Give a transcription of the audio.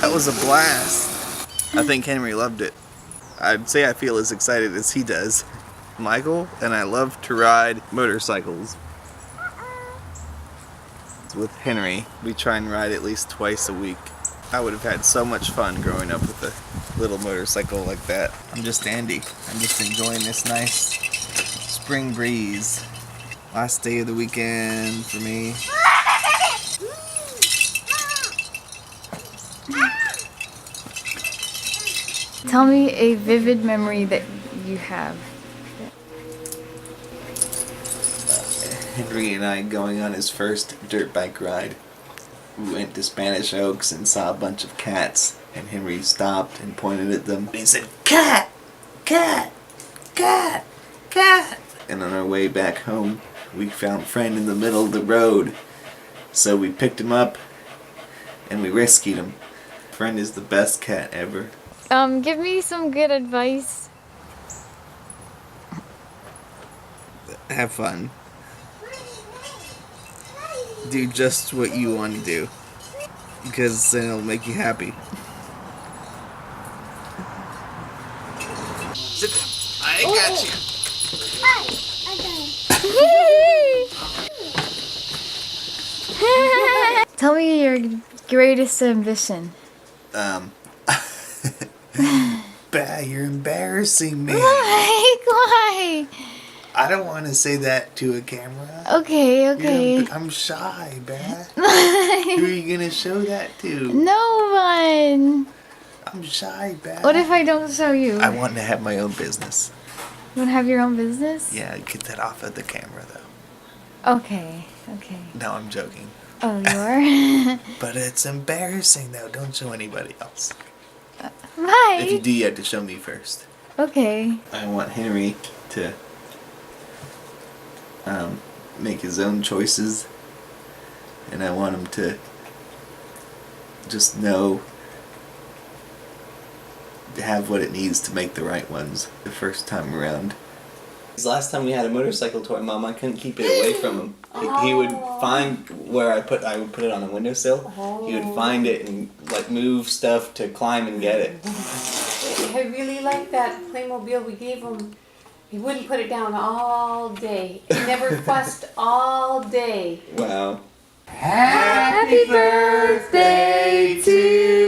That was a blast. I think Henry loved it. I'd say I feel as excited as he does. Michael and I love to ride motorcycles. With Henry, we try and ride at least twice a week. I would have had so much fun growing up with a little motorcycle like that. I'm just Andy. I'm just enjoying this nice spring breeze. Last day of the weekend for me. Tell me a vivid memory that you have. Henry and I going on his first dirt bike ride. We went to Spanish Oaks and saw a bunch of cats, and Henry stopped and pointed at them. And he said, "Cat! Cat! Cat! Cat!" And on our way back home, we found Friend in the middle of the road. So we picked him up and we rescued him. Friend is the best cat ever. Give me some good advice. Have fun. Do just what you want to do, because then it'll make you happy. Sit down. I got you. Tell me your greatest ambition. Bah, you're embarrassing me. Why? I don't want to say that to a camera. Okay. I'm shy, Bah. Who are you gonna show that to? No one. I'm shy, Bah. What if I don't show you? I want to have my own business. You want to have your own business? Yeah, get that off of the camera, though. Okay. No, I'm joking. Oh, you are? But it's embarrassing, though. Don't show anybody else. Why? If you do, you have to show me first. Okay. I want Henry to make his own choices, and I want him to just know, to have what it needs to make the right ones the first time around. Last time we had a motorcycle toy, Mom, I couldn't keep it away from him. He would find where I would put it on a windowsill. He would find it and like move stuff to climb and get it. I really liked that Playmobil we gave him. He wouldn't put it down all day. He never fussed all day. Wow. Happy birthday to